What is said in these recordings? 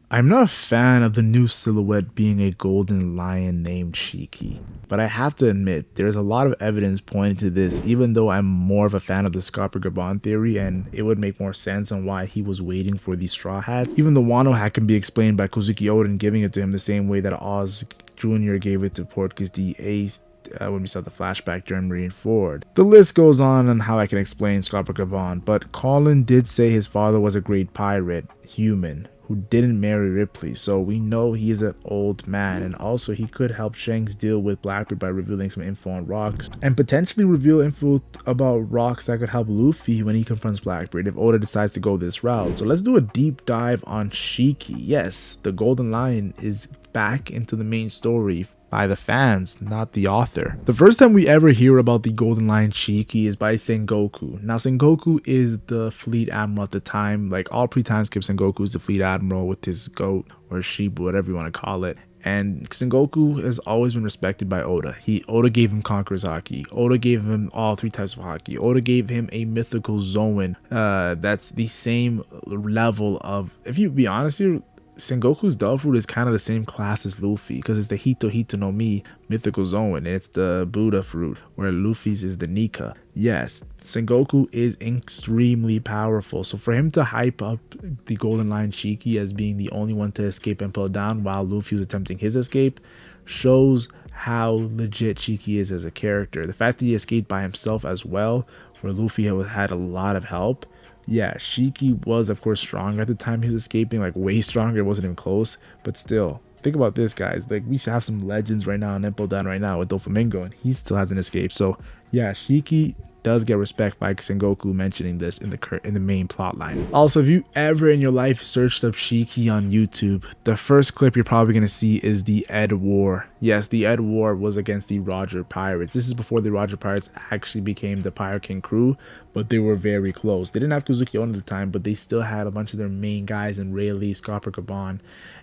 I'm not a fan of the new silhouette being a golden lion named Shiki, but I have to admit there's a lot of evidence pointing to this, even though I'm more of a fan of the Scopper Gaban theory, and it would make more sense on why he was waiting for these straw hats. Even the Wano hat can be explained by Kozuki Oden giving it to him the same way that Oz Jr. gave it to Portgas the Ace when we saw the flashback during Marineford. The list goes on how I can explain Scopper Gaban, but Colin did say his father was a great pirate, human, who didn't marry Ripley, so we know he is an old man, and also he could help Shanks deal with Blackbeard by revealing some info on rocks, and potentially reveal info about rocks that could help Luffy when he confronts Blackbeard if Oda decides to go this route. So let's do a deep dive on Shiki. Yes, the Golden Lion is back into the main story by the fans, not the author. The first time we ever hear about the Golden Lion Shiki is by Sengoku. Now, Sengoku is the fleet admiral at the time. Like, all pre-time skip, Sengoku is the fleet admiral with his goat or sheep, whatever you want to call it. And Sengoku has always been respected by Oda. Oda gave him Conqueror's Haki. Oda gave him all 3 types of Haki. Oda gave him a mythical Zoan. That's the same level of, if you be honest here, Sengoku's Devil Fruit is kind of the same class as Luffy because it's the Hito Hito no Mi mythical zone and it's the Buddha fruit, where Luffy's is the Nika. Yes, Sengoku is extremely powerful, so for him to hype up the Golden Lion Shiki as being the only one to escape and pull down while Luffy was attempting his escape shows how legit Shiki is as a character. The fact that he escaped by himself as well, where Luffy had a lot of help. Yeah, Shiki was of course stronger at the time he was escaping, like way stronger, it wasn't even close, but still, think about this, guys. Like, we have some legends right now in Impel Down right now with Doflamingo, and he still hasn't escaped. So yeah, Shiki does get respect by Sengoku mentioning this in the main plot line. Also, if you ever in your life searched up Shiki on YouTube, the first clip you're probably going to see is the Ed War. Yes, the Ed War was against the Roger Pirates. This is before the Roger Pirates actually became the Pirate King crew, but they were very close. They didn't have Kozuki Ono at the time, but they still had a bunch of their main guys in Rayleigh, Scopper Gaban,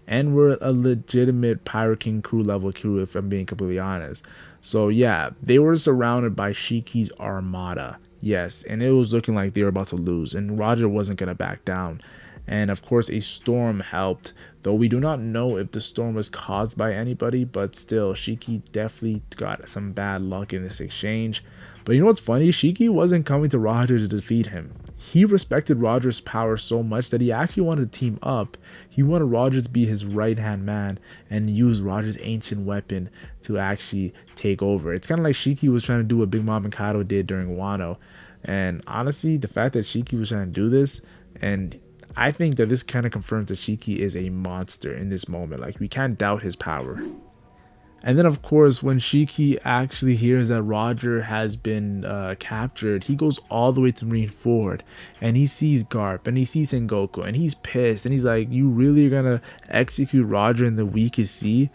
and were a legitimate Pirate King crew level crew, if I'm being completely honest. So yeah, they were surrounded by Shiki's armada. Yes, and it was looking like they were about to lose, and Roger wasn't going to back down. And of course, a storm helped, though we do not know if the storm was caused by anybody, but still, Shiki definitely got some bad luck in this exchange. But you know what's funny? Shiki wasn't coming to Roger to defeat him. He respected Roger's power so much that he actually wanted to team up. He wanted Roger to be his right-hand man and use Roger's ancient weapon to actually take over. It's kind of like Shiki was trying to do what Big Mom and Kaido did during Wano. And honestly, the fact that Shiki was trying to do this, and I think that this kind of confirms that Shiki is a monster in this moment. Like, we can't doubt his power. And then, of course, when Shiki actually hears that Roger has been captured, he goes all the way to Marineford, and he sees Garp, and he sees Sengoku, and he's pissed, and he's like, you really are going to execute Roger in the weakest sea?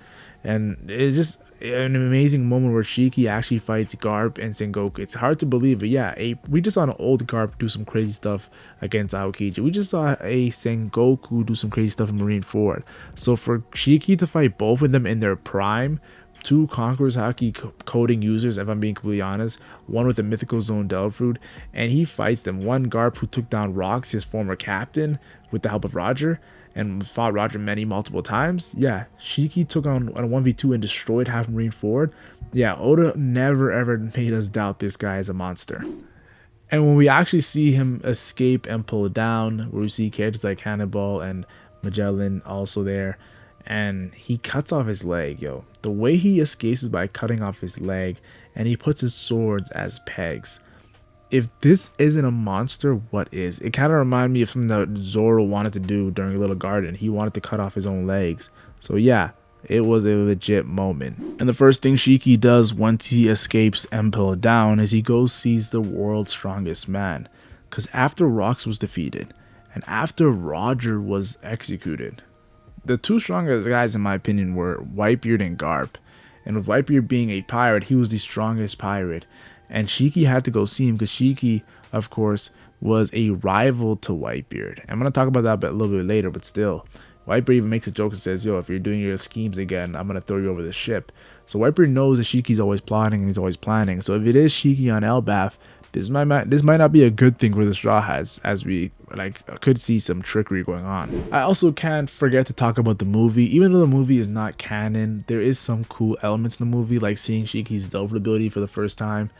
And it's just an amazing moment where Shiki actually fights Garp and Sengoku. It's hard to believe, but yeah, we just saw an old Garp do some crazy stuff against Aokiji. We just saw a Sengoku do some crazy stuff in Marineford. So for Shiki to fight both of them in their prime, 2 Conqueror's Haki coding users, if I'm being completely honest, one with a mythical zone Devil Fruit, and he fights them. One Garp who took down Rox, his former captain, with the help of Roger, and fought Roger multiple times. Yeah, Shiki took on a 1v2 and destroyed half Marineford. Yeah, Oda never ever made us doubt this guy is a monster. And when we actually see him escape and pull down, where we see characters like Hannibal and Magellan also there, and he cuts off his leg, yo. The way he escapes is by cutting off his leg, and he puts his swords as pegs. If this isn't a monster, what is? It kind of reminded me of something that Zoro wanted to do during Little Garden. He wanted to cut off his own legs. So yeah, it was a legit moment. And the first thing Shiki does once he escapes Empel down is he goes sees the world's strongest man. Because after Rox was defeated, and after Roger was executed, the 2 strongest guys in my opinion were Whitebeard and Garp. And with Whitebeard being a pirate, he was the strongest pirate. And Shiki had to go see him because Shiki, of course, was a rival to Whitebeard. I'm going to talk about that a little bit later, but still, Whitebeard even makes a joke and says, yo, if you're doing your schemes again, I'm going to throw you over the ship. So Whitebeard knows that Shiki's always plotting and he's always planning. So if it is Shiki on Elbaf, this might not be a good thing for the Straw Hats, as we like could see some trickery going on. I also can't forget to talk about the movie. Even though the movie is not canon, there is some cool elements in the movie, like seeing Shiki's Delver ability for the first time.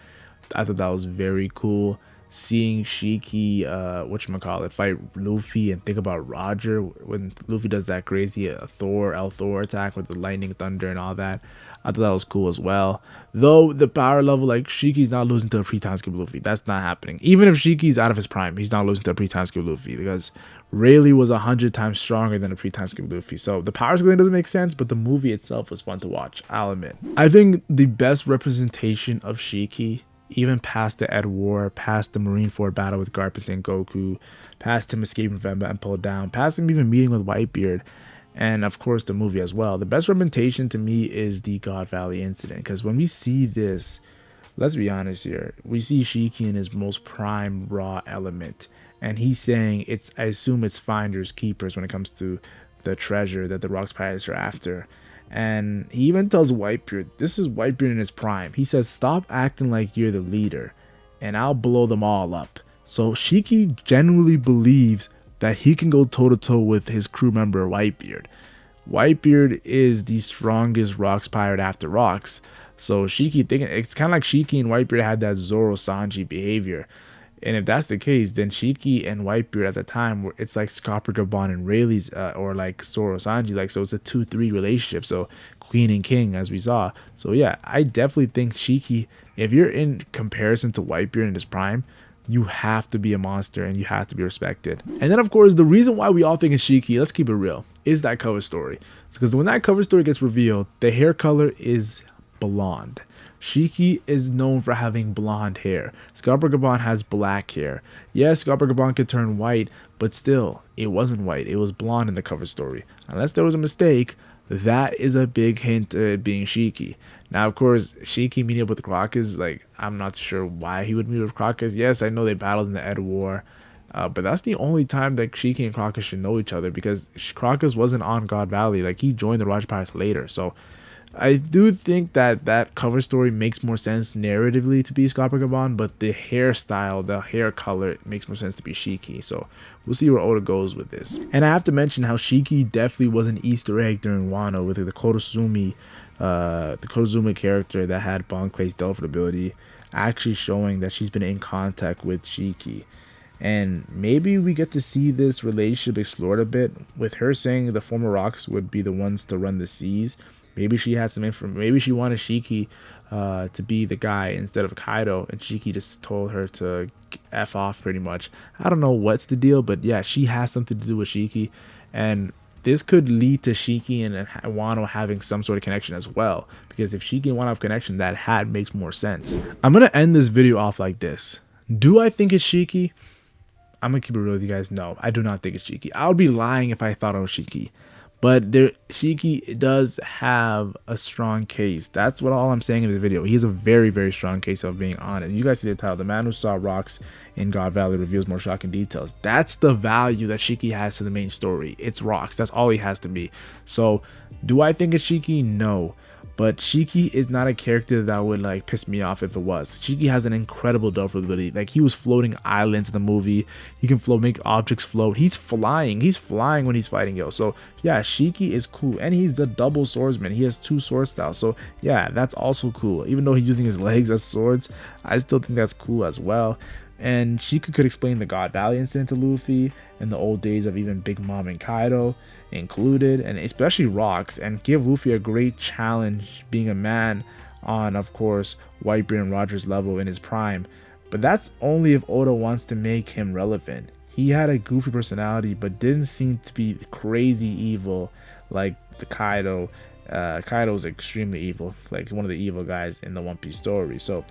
I thought that was very cool. Seeing Shiki, whatchamacallit, fight Luffy, and think about Roger when Luffy does that crazy Thor attack with the lightning, thunder, and all that. I thought that was cool as well. Though the power level, like, Shiki's not losing to a pre-time skip Luffy. That's not happening. Even if Shiki's out of his prime, he's not losing to a pre-time skip Luffy, because Rayleigh was 100 times stronger than a pre-time skip Luffy. So the power scaling doesn't make sense, but the movie itself was fun to watch, I'll admit. I think the best representation of Shiki, even past the Ed War, past the Marineford battle with Garp and Sengoku, past him escaping from Vemba and pulled down, past him even meeting with Whitebeard, and of course the movie as well. The best representation to me is the God Valley incident, because when we see this, let's be honest here, we see Shiki in his most prime raw element, and he's saying I assume it's finders keepers when it comes to the treasure that the Rocks pirates are after. And he even tells Whitebeard, this is Whitebeard in his prime. He says, stop acting like you're the leader and I'll blow them all up. So Shiki genuinely believes that he can go toe to toe with his crew member Whitebeard. Whitebeard is the strongest Rocks pirate after Rocks. So Shiki thinking, it's kind of like Shiki and Whitebeard had that Zoro Sanji behavior. And if that's the case, then Shiki and Whitebeard at the time, it's like Scopper Gaban and Rayleigh's, or like Zoro Sanji, like, so it's a 2-3 relationship. So Queen and King, as we saw. So yeah, I definitely think Shiki, if you're in comparison to Whitebeard in his prime, you have to be a monster and you have to be respected. And then of course, the reason why we all think it's Shiki, let's keep it real, is that cover story. Because when that cover story gets revealed, the hair color is blonde. Shiki is known for having blonde hair. Scopper Gaban has black hair. Yes, Scopper Gaban could turn white, but still, it wasn't white. It was blonde in the cover story. Unless there was a mistake, that is a big hint to it being Shiki. Now, of course, Shiki meeting up with the Crocus, like, I'm not sure why he would meet with Crocus. Yes, I know they battled in the Ed War, but that's the only time that Shiki and Crocus should know each other, because Crocus wasn't on God Valley. Like, he joined the Roger Pirates later, so I do think that that cover story makes more sense narratively to be Scopper Gaban, but the hairstyle, the hair color, makes more sense to be Shiki. So we'll see where Oda goes with this. And I have to mention how Shiki definitely was an Easter egg during Wano with the Kotozumi character that had Bon Clay's Delphin ability, actually showing that she's been in contact with Shiki. And maybe we get to see this relationship explored a bit, with her saying the former Rocks would be the ones to run the seas. Maybe she had some information. Maybe she wanted Shiki to be the guy instead of Kaido, and Shiki just told her to F off pretty much. I don't know what's the deal, but yeah, she has something to do with Shiki, and this could lead to Shiki and Wano having some sort of connection as well, because if Shiki and Wano have connection, that hat makes more sense. I'm going to end this video off like this. Do I think it's Shiki? I'm going to keep it real with you guys. No, I do not think it's Shiki. I would be lying if I thought it was Shiki. But Shiki does have a strong case. That's what all I'm saying in this video. He has a very, very strong case of being honest. You guys see the title, The Man Who Saw Rocks in God Valley Reveals More Shocking Details. That's the value that Shiki has to the main story. It's rocks. That's all he has to be. So, do I think it's Shiki? No. But Shiki is not a character that would like piss me off if it was. Shiki has an incredible Delphin ability. Like, he was floating islands in the movie. He can float, make objects float. He's flying. He's flying when he's fighting, yo. So yeah, Shiki is cool. And he's the double swordsman. He has 2 sword styles. So yeah, that's also cool. Even though he's using his legs as swords, I still think that's cool as well. And Shiki could explain the God Valley incident to Luffy and the old days of even Big Mom and Kaido included, and especially Rocks, and give Luffy a great challenge being a man on, of course, Whitebeard and Roger's level in his prime. But that's only if Oda wants to make him relevant. He had a goofy personality, but didn't seem to be crazy evil like the Kaido. Kaido's extremely evil, like one of the evil guys in the One Piece story. So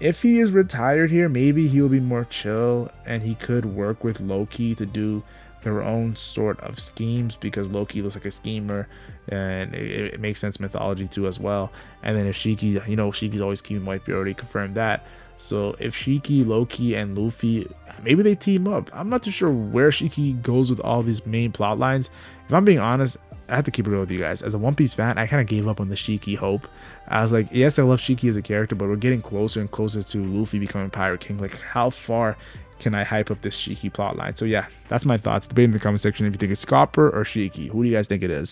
if he is retired here, maybe he'll be more chill, and he could work with Loki to do their own sort of schemes, because Loki looks like a schemer, and it makes sense mythology too as well. And then if Shiki, you know, Shiki's always keeping Whitebeard, already confirmed that. So if Shiki, Loki, and Luffy, maybe they team up. I'm not too sure where Shiki goes with all these main plot lines. If I'm being honest, I have to keep it real with you guys. As a One Piece fan, I kind of gave up on the Shiki hope. I was like, yes, I love Shiki as a character, but we're getting closer and closer to Luffy becoming Pirate King. Like, how far can I hype up this Shiki plotline? So yeah, that's my thoughts. Debate in the comment section if you think it's Scopper or Shiki. Who do you guys think it is?